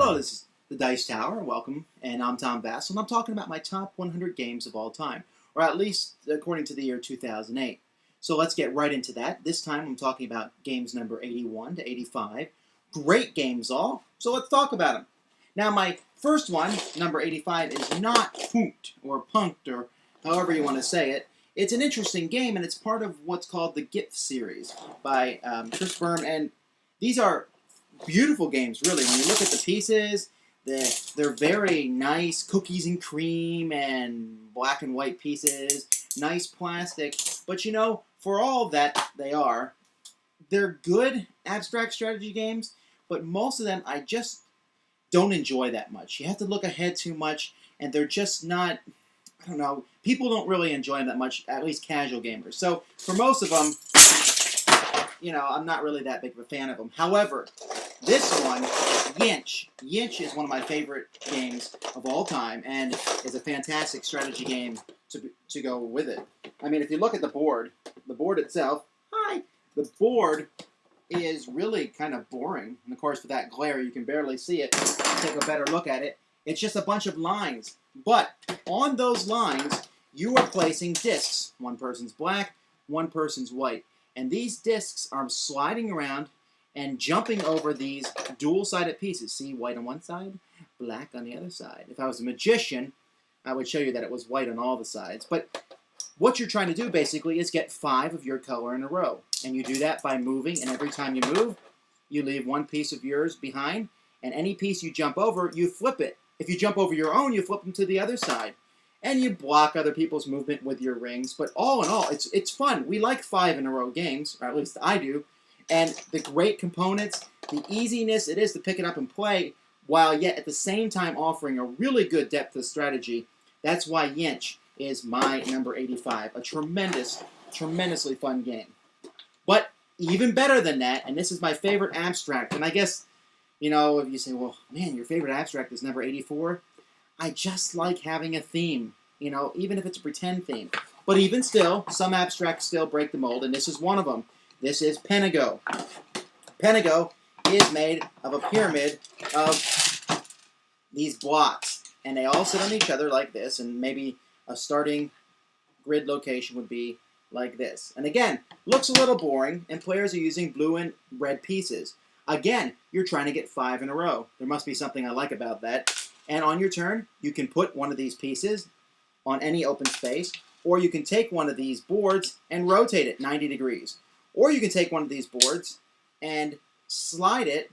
Hello, this is the Dice Tower. Welcome, and I'm Tom Vasel, and I'm talking about my top 100 games of all time, or at least according to the year 2008. So let's get right into that. This time I'm talking about games number 81 to 85. Great games all, so let's talk about them. Now my first one, number 85, is not punked, or punked, or however you want to say it. It's an interesting game, and it's part of what's called the GIF series by Chris Byrne, and these are beautiful games, really. When you look at the pieces, they're very nice, cookies and cream and black and white pieces, nice plastic. But you know, for all that they're good abstract strategy games, but most of them I just don't enjoy that much. You have to look ahead too much, and they're just not, I don't know, people don't really enjoy them that much, at least casual gamers. So for most of them, you know, I'm not really that big of a fan of them. However, this one, Yinch. Yinch is one of my favorite games of all time, and is a fantastic strategy game to go with it. I mean, if you look at the board itself, the board is really kind of boring. And of course, for that glare, you can barely see it. Take a better look at it. It's just a bunch of lines. But on those lines, you are placing discs. One person's black, one person's white. And these discs are sliding around and jumping over these dual-sided pieces. See, white on one side, black on the other side. If I was a magician, I would show you that it was white on all the sides. But what you're trying to do, basically, is get 5 of your color in a row. And you do that by moving, and every time you move, you leave one piece of yours behind, and any piece you jump over, you flip it. If you jump over your own, you flip them to the other side. And you block other people's movement with your rings. But all in all, it's fun. We like 5-in-a-row games, or at least I do. And the great components, the easiness it is to pick it up and play, while yet at the same time offering a really good depth of strategy. That's why Yinch is my number 85. A tremendously fun game. But even better than that, and this is my favorite abstract, and I guess, you know, if you say, well, man, your favorite abstract is number 84, I just like having a theme, you know, even if it's a pretend theme. But even still, some abstracts still break the mold, and this is one of them. This is Pentago. Pentago is made of a pyramid of these blocks, and they all sit on each other like this, and maybe a starting grid location would be like this. And again, looks a little boring, and players are using blue and red pieces. Again, you're trying to get 5 in a row. There must be something I like about that. And on your turn, you can put one of these pieces on any open space, or you can take one of these boards and rotate it 90 degrees. Or you can take one of these boards and slide it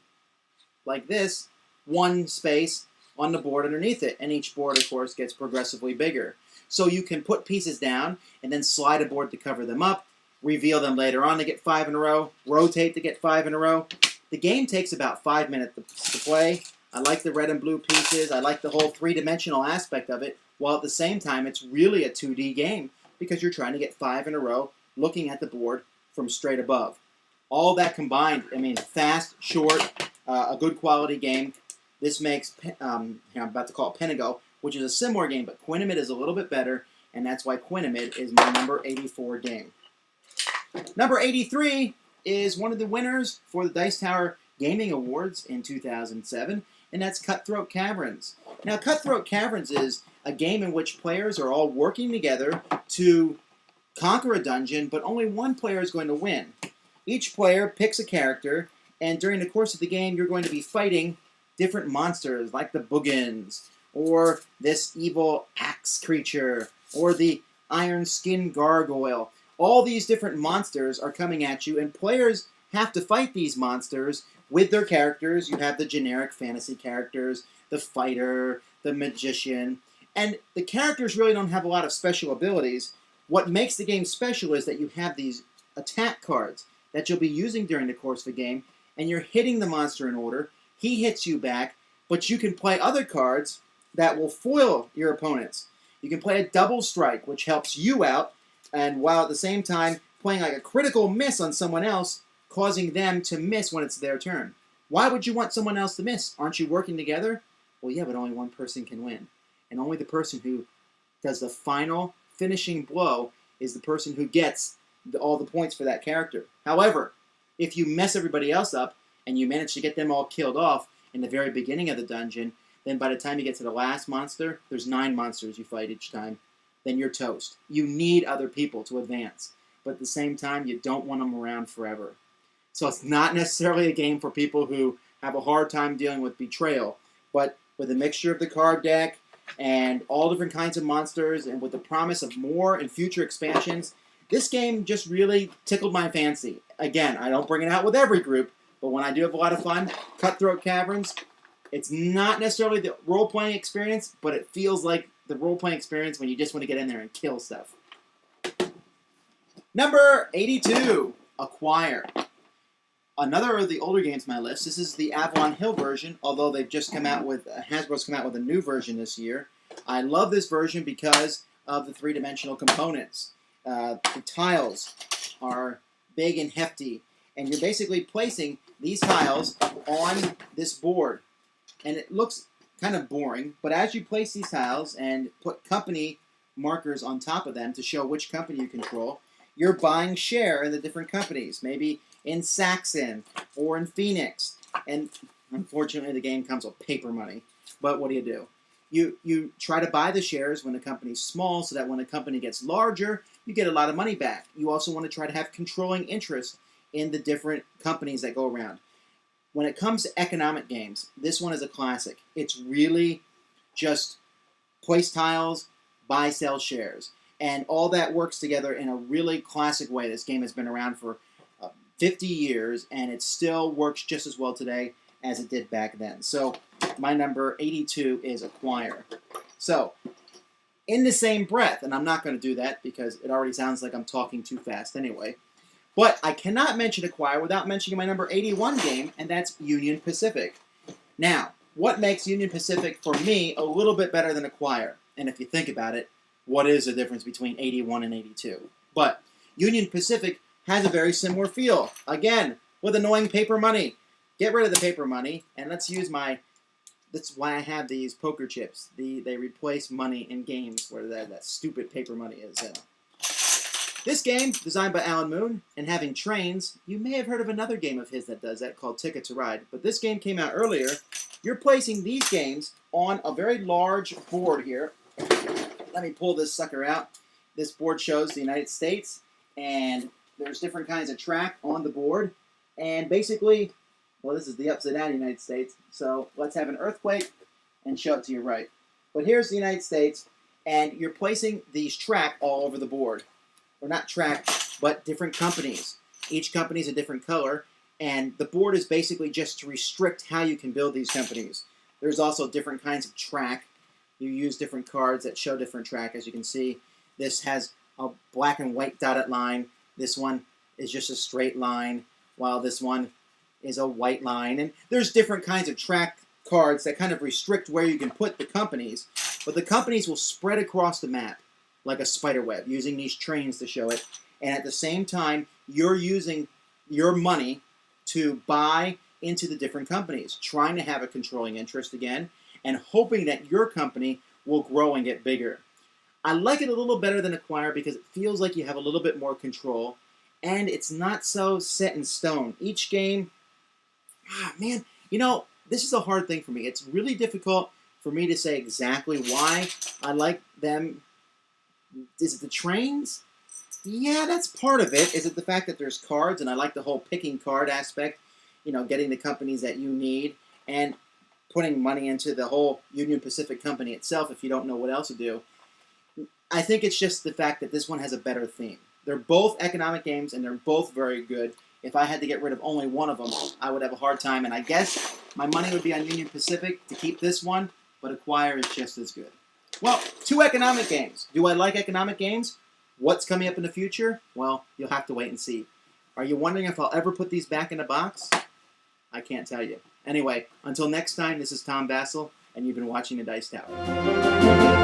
like this, one space on the board underneath it. And each board, of course, gets progressively bigger. So you can put pieces down and then slide a board to cover them up, reveal them later on to get 5 in a row, rotate to get 5 in a row. The game takes about 5 minutes to play. I like the red and blue pieces. I like the whole three-dimensional aspect of it, while at the same time it's really a 2D game because you're trying to get 5 in a row looking at the board from straight above. All that combined, I mean, fast, short, a good quality game. This makes, I'm about to call it Pentago, which is a similar game, but Quinimid is a little bit better, and that's why Quinimid is my number 84 game. Number 83 is one of the winners for the Dice Tower Gaming Awards in 2007, and that's Cutthroat Caverns. Now, Cutthroat Caverns is a game in which players are all working together to conquer a dungeon, but only one player is going to win. Each player picks a character, and during the course of the game, you're going to be fighting different monsters, like the Boogans, or this evil axe creature, or the iron skin gargoyle. All these different monsters are coming at you, and players have to fight these monsters with their characters. You have the generic fantasy characters, the fighter, the magician, and the characters really don't have a lot of special abilities. What makes the game special is that you have these attack cards that you'll be using during the course of the game, and you're hitting the monster in order. He hits you back, but you can play other cards that will foil your opponents. You can play a double strike, which helps you out, and while at the same time playing like a critical miss on someone else, causing them to miss when it's their turn. Why would you want someone else to miss? Aren't you working together? Well, yeah, but only one person can win. And only the person who does the final finishing blow is the person who gets all the points for that character. However, if you mess everybody else up and you manage to get them all killed off, in the very beginning of the dungeon, then by the time you get to the last monster, there's 9 monsters you fight each time. Then you're toast. You need other people to advance. But at the same time, you don't want them around forever. So it's not necessarily a game for people who have a hard time dealing with betrayal. But with a mixture of the card deck and all different kinds of monsters and with the promise of more and future expansions, this game just really tickled my fancy. Again, I don't bring it out with every group, but when I do have a lot of fun, Cutthroat Caverns, it's not necessarily the role-playing experience, but it feels like the role-playing experience when you just want to get in there and kill stuff. Number 82, Acquire. Another of the older games on my list. This is the Avalon Hill version, although they've just come out with, Hasbro's come out with a new version this year. I love this version because of the 3-dimensional components. The tiles are big and hefty, and you're basically placing these tiles on this board. And it looks kind of boring, but as you place these tiles and put company markers on top of them to show which company you control, you're buying share in the different companies, maybe in Saxon or in Phoenix. And unfortunately, the game comes with paper money. But what do? You try to buy the shares when the company's small so that when a company gets larger, you get a lot of money back. You also want to try to have controlling interest in the different companies that go around. When it comes to economic games, this one is a classic. It's really just place tiles, buy, sell shares. And all that works together in a really classic way. This game has been around for 50 years, and it still works just as well today as it did back then. So my number 82 is Acquire. So in the same breath, and I'm not going to do that because it already sounds like I'm talking too fast anyway, but I cannot mention Acquire without mentioning my number 81 game, and that's Union Pacific. Now, what makes Union Pacific, for me, a little bit better than Acquire? And if you think about it, what is the difference between 81 and 82? But Union Pacific has a very similar feel. Again, with annoying paper money. Get rid of the paper money, and let's use my... That's why I have these poker chips. They replace money in games where that stupid paper money is. This game, designed by Alan Moon, and having trains, you may have heard of another game of his that does that called Ticket to Ride. But this game came out earlier. You're placing these games on a very large board here. Let me pull this sucker out. This board shows the United States, and there's different kinds of track on the board. And basically, well, this is the upside down United States. So let's have an earthquake and show it to your right. But here's the United States, and you're placing these track all over the board. Or not track, but different companies. Each company is a different color, and the board is basically just to restrict how you can build these companies. There's also different kinds of track. You use different cards that show different track. As you can see, this has a black and white dotted line. This one is just a straight line, while this one is a white line. And there's different kinds of track cards that kind of restrict where you can put the companies, but the companies will spread across the map like a spider web, using these trains to show it. And at the same time, you're using your money to buy into the different companies, trying to have a controlling interest again, and hoping that your company will grow and get bigger. I like it a little better than Acquire because it feels like you have a little bit more control, and it's not so set in stone. Each game, man, you know, this is a hard thing for me. It's really difficult for me to say exactly why I like them. Is it the trains? Yeah, that's part of it. Is it the fact that there's cards, and I like the whole picking card aspect, you know, getting the companies that you need, and putting money into the whole Union Pacific company itself if you don't know what else to do. I think it's just the fact that this one has a better theme. They're both economic games, and they're both very good. If I had to get rid of only one of them, I would have a hard time, and I guess my money would be on Union Pacific to keep this one, but Acquire is just as good. Well, 2 economic games. Do I like economic games? What's coming up in the future? Well, you'll have to wait and see. Are you wondering if I'll ever put these back in a box? I can't tell you. Anyway, until next time, this is Tom Vasel, and you've been watching The Dice Tower.